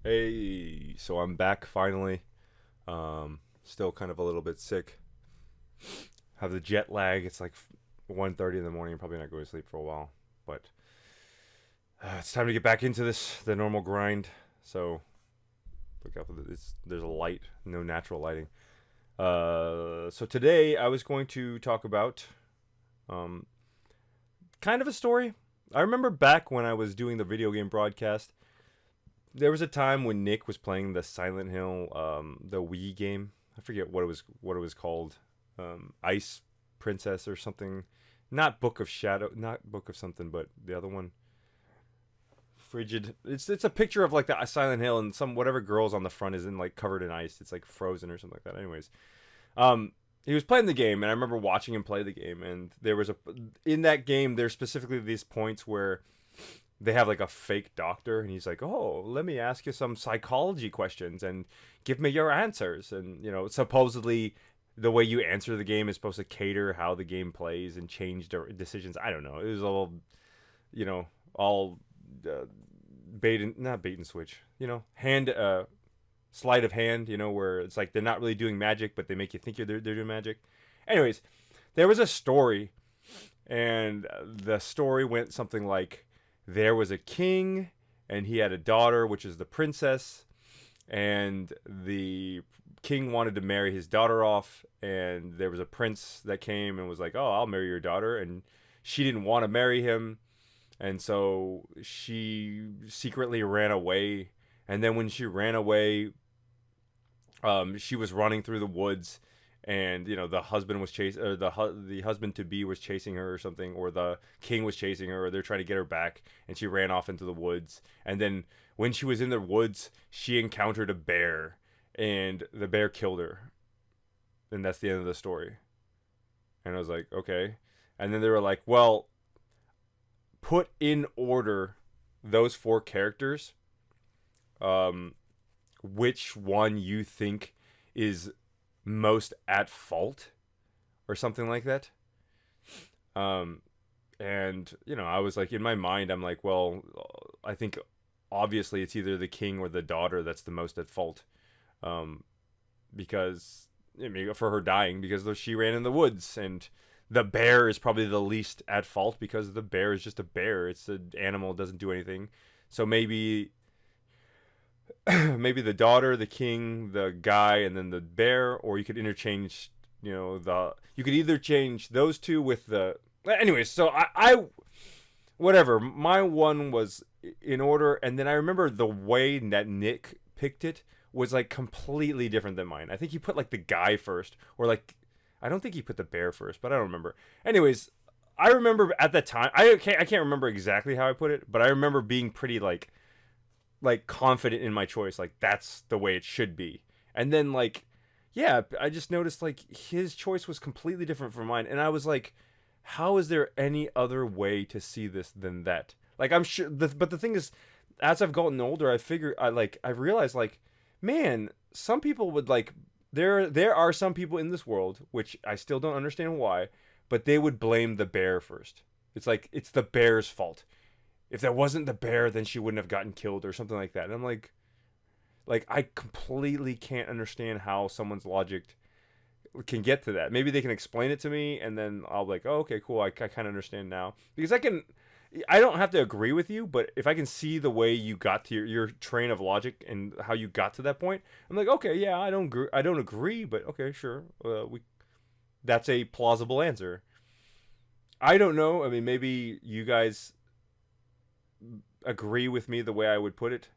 Hey, so I'm back finally. Still kind of a little bit sick. Have the jet lag. It's like 1:30 in the morning. I'm probably not going to sleep for a while, but it's time to get back into the normal grind. So look out for this. There's a light, no natural lighting. So today I was going to talk about um, kind of a story. I remember back when I was doing the video game broadcast. There was a time when Nick was playing the Silent Hill, the Wii game. I forget what it was called, Ice Princess or something. Not Book of Shadow, not Book of something, but the other one, Frigid. It's a picture of like the Silent Hill and some whatever girls on the front is in like covered in ice. It's like frozen or something like that. Anyways, he was playing the game, and I remember watching him play the game. And there was a in that game. There's specifically these points where they have like a fake doctor, and he's like, "Oh, let me ask you some psychology questions and give me your answers." And supposedly the way you answer the game is supposed to cater how the game plays and change decisions. I don't know. It was all all uh, bait and not bait and switch. Hand sleight of hand. Where it's like they're not really doing magic, but they make you think they're doing magic. Anyways, there was a story, and the story went something like there was a king and he had a daughter, which is the princess, and the king wanted to marry his daughter off, and there was a prince that came and was like, "Oh, I'll marry your daughter," and she didn't want to marry him, and so she secretly ran away. And then when she ran away, she was running through the woods, and the husband was chasing, or the husband to be was chasing her or something, or the king was chasing her, or they're trying to get her back, and she ran off into the woods. And then when she was in the woods, she encountered a bear, and the bear killed her, and that's the end of the story. And I was like, okay. And then they were like, well, put in order those four characters, um which one you think is most at fault or something like that. Um, and I was like, in my mind, I'm like, well, I think obviously it's either the king or the daughter that's the most at fault, um, because I mean, for her dying because she ran in the woods, and the bear is probably the least at fault because the bear is just a bear. It's an animal, doesn't do anything. So maybe the daughter, the king, the guy, and then the bear, or you could interchange. You could either change those two with the. Anyways, so I whatever. My one was in order, and then I remember the way that Nick picked it was like completely different than mine. I think he put like the guy first, or like I don't think he put the bear first, but I don't remember. Anyways, I remember at the time I can't remember exactly how I put it, but I remember being pretty like confident in my choice, like that's the way it should be. And then like yeah, I just noticed like his choice was completely different from mine, and I was like, how is there any other way to see this than that? Like I'm sure but the thing is, as I've gotten older, I've realized like, man, some people would like, there are some people in this world which I still don't understand why, but they would blame the bear first. It's like it's the bear's fault. If that wasn't the bear, then she wouldn't have gotten killed or something like that. And I'm like I completely can't understand how someone's logic can get to that. Maybe they can explain it to me, and then I'll be like, oh, okay, cool. I kind of understand now because I don't have to agree with you, but if I can see the way you got to your train of logic and how you got to that point, I'm like, okay, yeah, I don't agree, but okay, sure, we that's a plausible answer. I don't know. I mean, maybe you guys agree with me the way I would put it.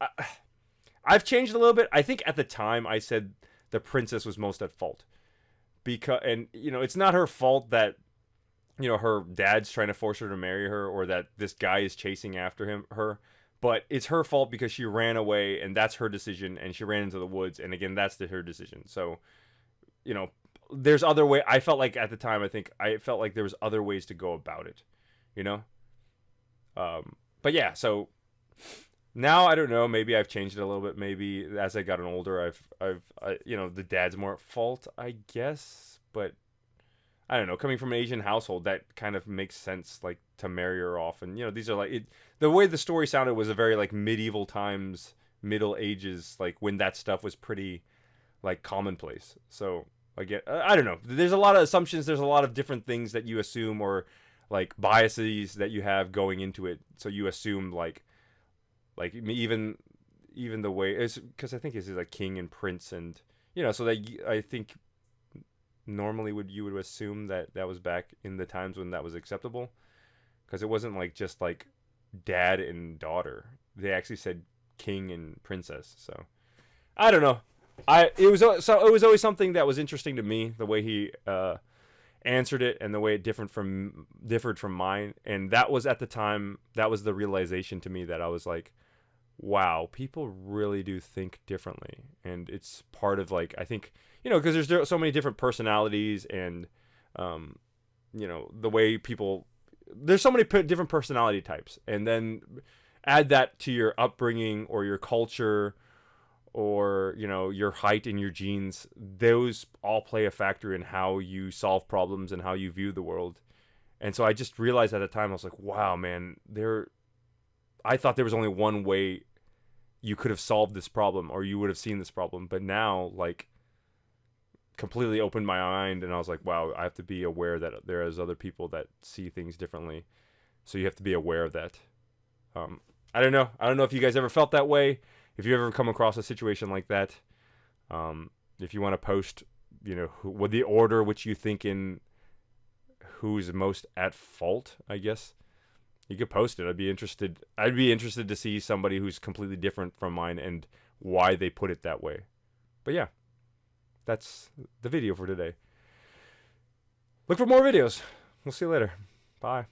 I, I've changed a little bit. I think at the time I said the princess was most at fault because, and it's not her fault that her dad's trying to force her to marry her, or that this guy is chasing after her, but it's her fault because she ran away, and that's her decision, and she ran into the woods, and again that's her decision. So you know there's other way. I felt like at the time, I think I felt like there was other ways to go about it, you know but yeah, so now I don't know. Maybe I've changed it a little bit. Maybe as I gotten older, the dad's more at fault, I guess. But I don't know. Coming from an Asian household, that kind of makes sense. Like to marry her off, and these are like it. The way the story sounded was a very like medieval times Middle Ages, like when that stuff was pretty like commonplace. So again, I don't know. There's a lot of assumptions. There's a lot of different things that you assume, or like biases that you have going into it. So you assume like even the way is, because I think it's like king and prince, and so that I think normally you would assume that that was back in the times when that was acceptable, because it wasn't like just like dad and daughter. They actually said king and princess. So I don't know. It was always something that was interesting to me, the way he answered it and the way it differed from mine. And that was, at the time, that was the realization to me that I was like, wow, people really do think differently. And it's part of, like, I think, because there's so many different personalities, and the way people, there's so many different personality types, and then add that to your upbringing or your culture, or your height and your genes. Those all play a factor in how you solve problems and how you view the world. And so I just realized at the time, I was like, wow, man, I thought there was only one way you could have solved this problem, or you would have seen this problem. But now, like, completely opened my mind, and I was like, wow, I have to be aware that there is other people that see things differently. So you have to be aware of that. I don't know if you guys ever felt that way. If you ever come across a situation like that, if you want to post, what the order which you think in who's most at fault, I guess you could post it. I'd be interested to see somebody who's completely different from mine and why they put it that way. But yeah, that's the video for today. Look for more videos. We'll see you later. Bye.